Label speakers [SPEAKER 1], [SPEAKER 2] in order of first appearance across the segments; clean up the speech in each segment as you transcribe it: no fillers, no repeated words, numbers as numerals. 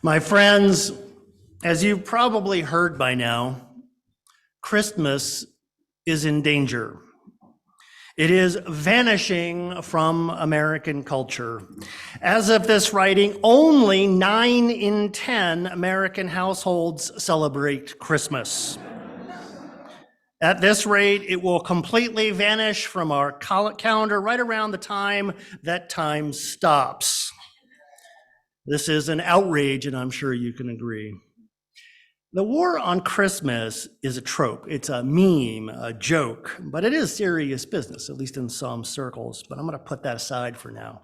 [SPEAKER 1] My friends, as you've probably heard by now, Christmas is in danger. It is vanishing from American culture. As of this writing, only 9 in 10 American households celebrate Christmas. At this rate, it will completely vanish from our calendar right around the time that time stops. This is an outrage, and I'm sure you can agree. The war on Christmas is a trope. It's a meme, a joke, but it is serious business, at least in some circles. But I'm going to put that aside for now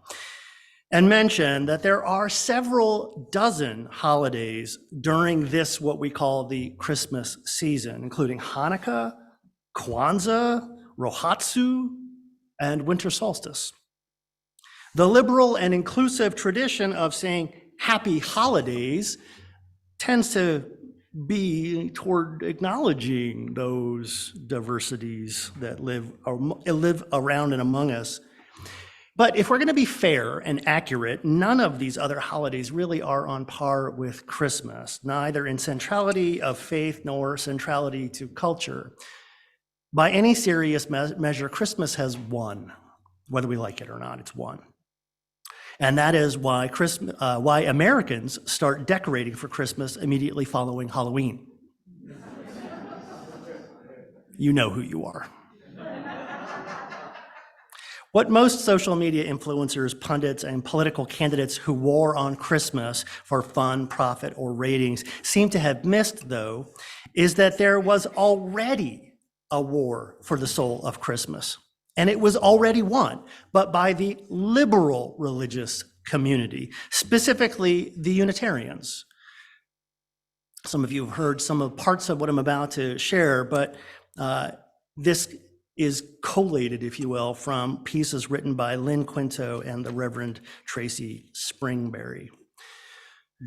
[SPEAKER 1] and mention that there are several dozen holidays during this, what we call the Christmas season, including Hanukkah, Kwanzaa, Rohatsu, and winter solstice. The liberal and inclusive tradition of saying happy holidays tends to be toward acknowledging those diversities that live around and among us. But if we're going to be fair and accurate, none of these other holidays really are on par with Christmas, neither in centrality of faith nor centrality to culture. By any serious measure, Christmas has won, whether we like it or not, it's won. And that is why Americans start decorating for Christmas immediately following Halloween. You know who you are. What most social media influencers, pundits, and political candidates who war on Christmas for fun, profit, or ratings seem to have missed, though, is that there was already a war for the soul of Christmas. And it was already won, but by the liberal religious community, specifically the Unitarians. Some of you have heard some of parts of what I'm about to share, but this is collated, if you will, from pieces written by Lynn Quinto and the Reverend Tracy Springberry.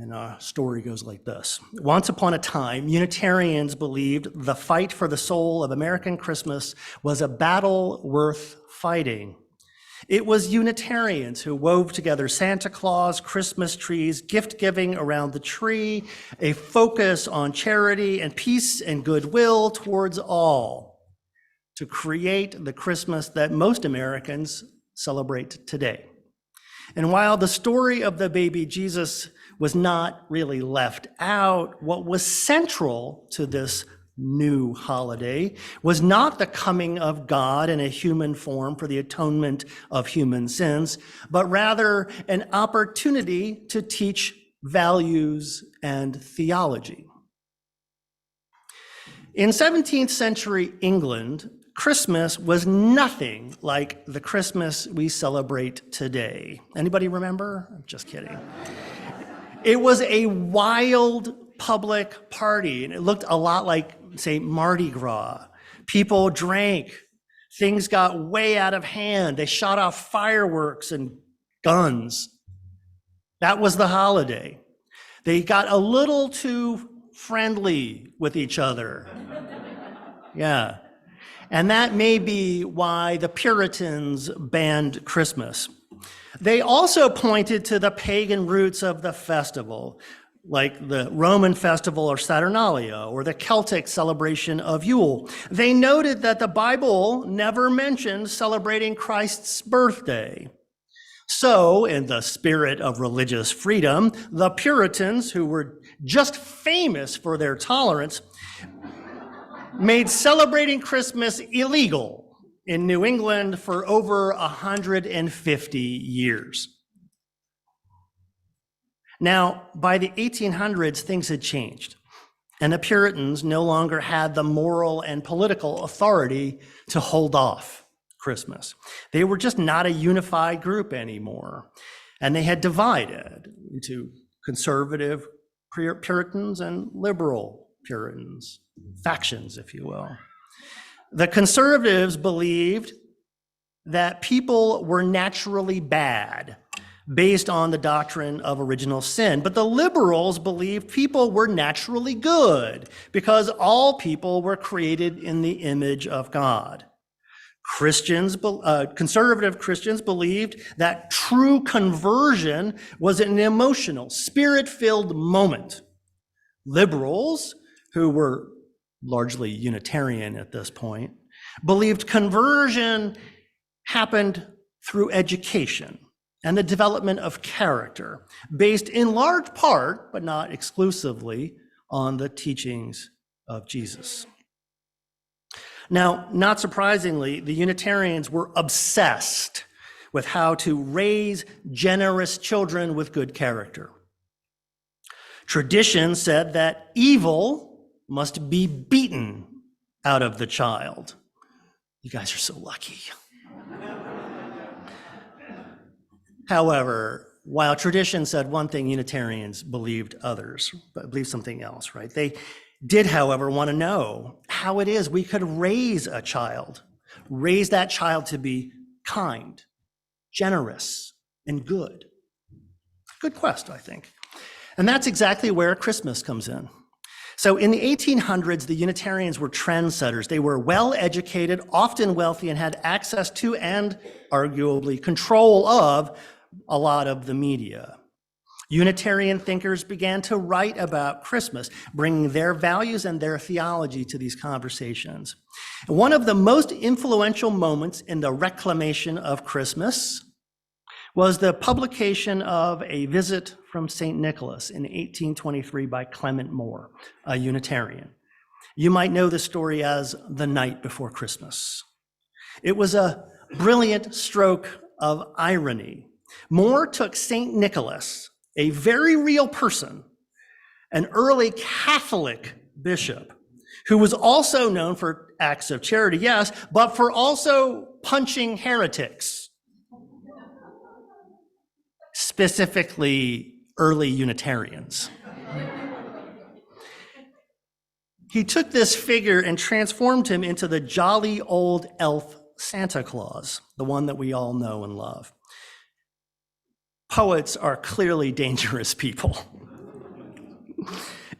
[SPEAKER 1] And our story goes like this. Once upon a time, Unitarians believed the fight for the soul of American Christmas was a battle worth fighting. It was Unitarians who wove together Santa Claus, Christmas trees, gift giving around the tree, a focus on charity and peace and goodwill towards all, to create the Christmas that most Americans celebrate today. And while the story of the baby Jesus was not really left out, what was central to this new holiday was not the coming of God in a human form for the atonement of human sins, but rather an opportunity to teach values and theology. In 17th century England, Christmas was nothing like the Christmas we celebrate today. Anybody remember? I'm just kidding. It was a wild public party, and it looked a lot like, say, Mardi Gras. People drank, things got way out of hand. They shot off fireworks and guns. That was the holiday. They got a little too friendly with each other. Yeah. And that may be why the Puritans banned Christmas. They also pointed to the pagan roots of the festival, like the Roman festival of Saturnalia or the Celtic celebration of Yule. They noted that the Bible never mentioned celebrating Christ's birthday. So, in the spirit of religious freedom, the Puritans, who were just famous for their tolerance, made celebrating Christmas illegal in New England for over 150 years. Now, by the 1800s, things had changed, and the Puritans no longer had the moral and political authority to hold off Christmas. They were just not a unified group anymore, and they had divided into conservative Puritans and liberal Puritans, factions, if you will. The conservatives believed that people were naturally bad based on the doctrine of original sin, but the liberals believed people were naturally good because all people were created in the image of God. Conservative Christians believed that true conversion was an emotional, spirit-filled moment. Liberals, who were largely Unitarian at this point, believed conversion happened through education and the development of character, based in large part, but not exclusively, on the teachings of Jesus. Now, not surprisingly, the Unitarians were obsessed with how to raise generous children with good character. Tradition said that evil must be beaten out of the child. You guys are so lucky. However, while tradition said one thing, Unitarians believed something else, right? They did, however, want to know how it is we could raise a child, raise that child to be kind, generous, and good. Good quest, I think. And that's exactly where Christmas comes in. So in the 1800s, the Unitarians were trendsetters. They were well-educated, often wealthy, and had access to and arguably control of a lot of the media. Unitarian thinkers began to write about Christmas, bringing their values and their theology to these conversations. One of the most influential moments in the reclamation of Christmas was the publication of A Visit from St. Nicholas in 1823 by Clement Moore, a Unitarian. You might know the story as The Night Before Christmas. It was a brilliant stroke of irony. Moore took St. Nicholas, a very real person, an early Catholic bishop, who was also known for acts of charity, yes, but for also punching heretics, specifically early Unitarians. He took this figure and transformed him into the jolly old elf Santa Claus, the one that we all know and love. Poets are clearly dangerous people.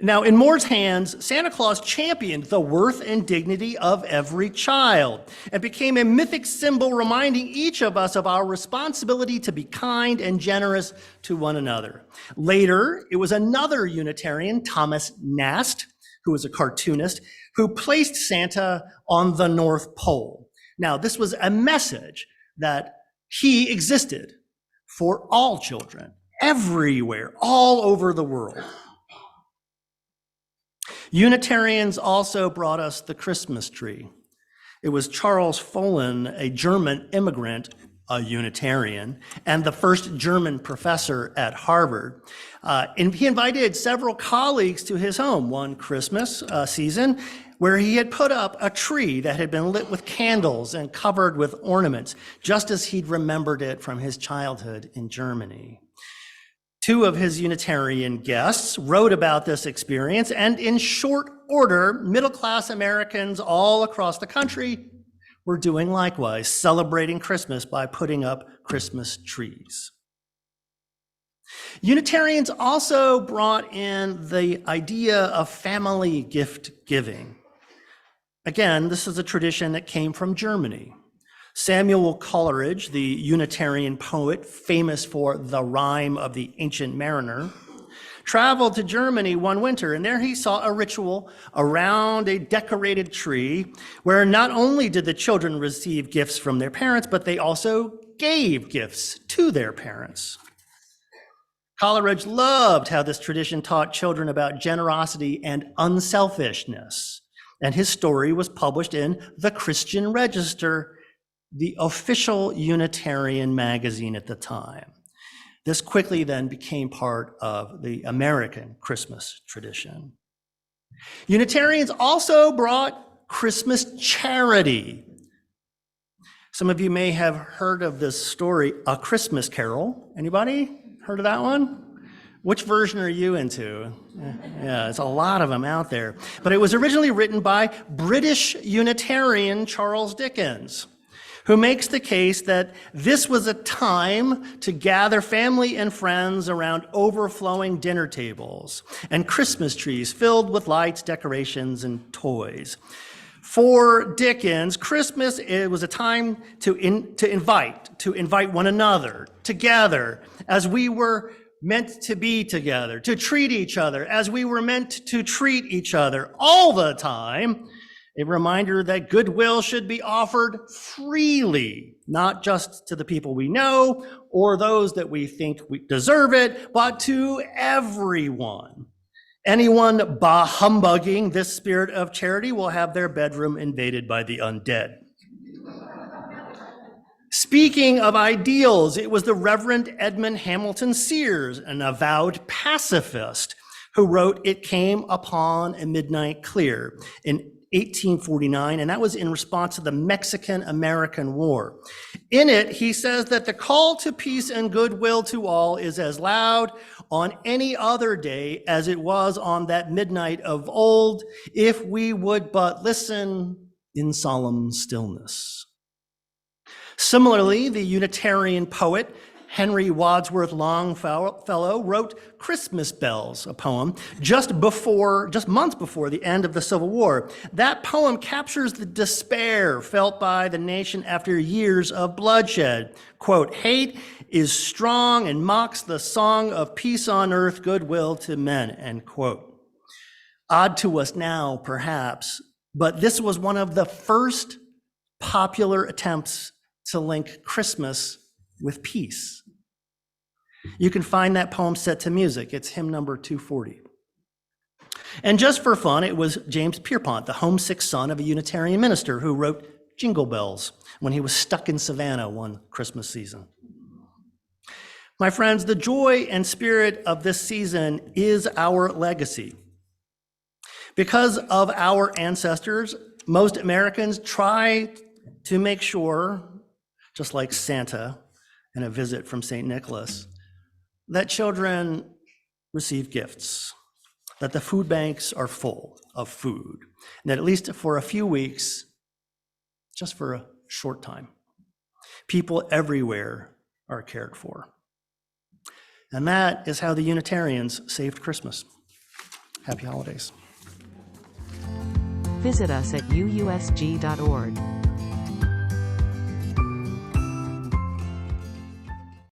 [SPEAKER 1] Now, in Moore's hands, Santa Claus championed the worth and dignity of every child and became a mythic symbol reminding each of us of our responsibility to be kind and generous to one another. Later, it was another Unitarian, Thomas Nast, who was a cartoonist, who placed Santa on the North Pole. Now, this was a message that he existed for all children, everywhere, all over the world. Unitarians also brought us the Christmas tree. It was Charles Follin, a German immigrant, a Unitarian, and the first German professor at Harvard. And he invited several colleagues to his home one Christmas season, where he had put up a tree that had been lit with candles and covered with ornaments, just as he'd remembered it from his childhood in Germany. Two of his Unitarian guests wrote about this experience, and in short order, middle-class Americans all across the country were doing likewise, celebrating Christmas by putting up Christmas trees. Unitarians also brought in the idea of family gift giving. Again, this is a tradition that came from Germany. Samuel Coleridge, the Unitarian poet famous for the rhyme of the Ancient Mariner, traveled to Germany one winter, and there he saw a ritual around a decorated tree where not only did the children receive gifts from their parents, but they also gave gifts to their parents. Coleridge loved how this tradition taught children about generosity and unselfishness, and his story was published in the Christian Register, the official Unitarian magazine at the time. This quickly then became part of the American Christmas tradition. Unitarians also brought Christmas charity. Some of you may have heard of this story, A Christmas Carol. Anybody heard of that one? Which version are you into? Yeah, it's a lot of them out there. But it was originally written by British Unitarian Charles Dickens, who makes the case that this was a time to gather family and friends around overflowing dinner tables and Christmas trees filled with lights, decorations, and toys. For Dickens, Christmas, it was a time to invite one another together as we were meant to be together, to treat each other as we were meant to treat each other all the time. A reminder that goodwill should be offered freely, not just to the people we know or those that we think we deserve it, but to everyone. Anyone bah-humbugging this spirit of charity will have their bedroom invaded by the undead. Speaking of ideals, it was the Reverend Edmund Hamilton Sears, an avowed pacifist, who wrote "It Came Upon a Midnight Clear" in 1849, and that was in response to the Mexican-American War. In it, he says that the call to peace and goodwill to all is as loud on any other day as it was on that midnight of old, if we would but listen in solemn stillness. Similarly, the Unitarian poet Henry Wadsworth Longfellow wrote "Christmas Bells," a poem, just months before the end of the Civil War. That poem captures the despair felt by the nation after years of bloodshed. Quote, "Hate is strong and mocks the song of peace on earth, goodwill to men," end quote. Odd to us now, perhaps, but this was one of the first popular attempts to link Christmas with peace. You can find that poem set to music. It's hymn number 240. And just for fun, it was James Pierpont, the homesick son of a Unitarian minister, who wrote "Jingle Bells" when he was stuck in Savannah one Christmas season. My friends, the joy and spirit of this season is our legacy. Because of our ancestors, most Americans try to make sure, just like Santa and a visit from St. Nicholas, that children receive gifts, that the food banks are full of food, and that at least for a few weeks, just for a short time, people everywhere are cared for. And that is how the Unitarians saved Christmas. Happy holidays.
[SPEAKER 2] Visit us at uusg.org.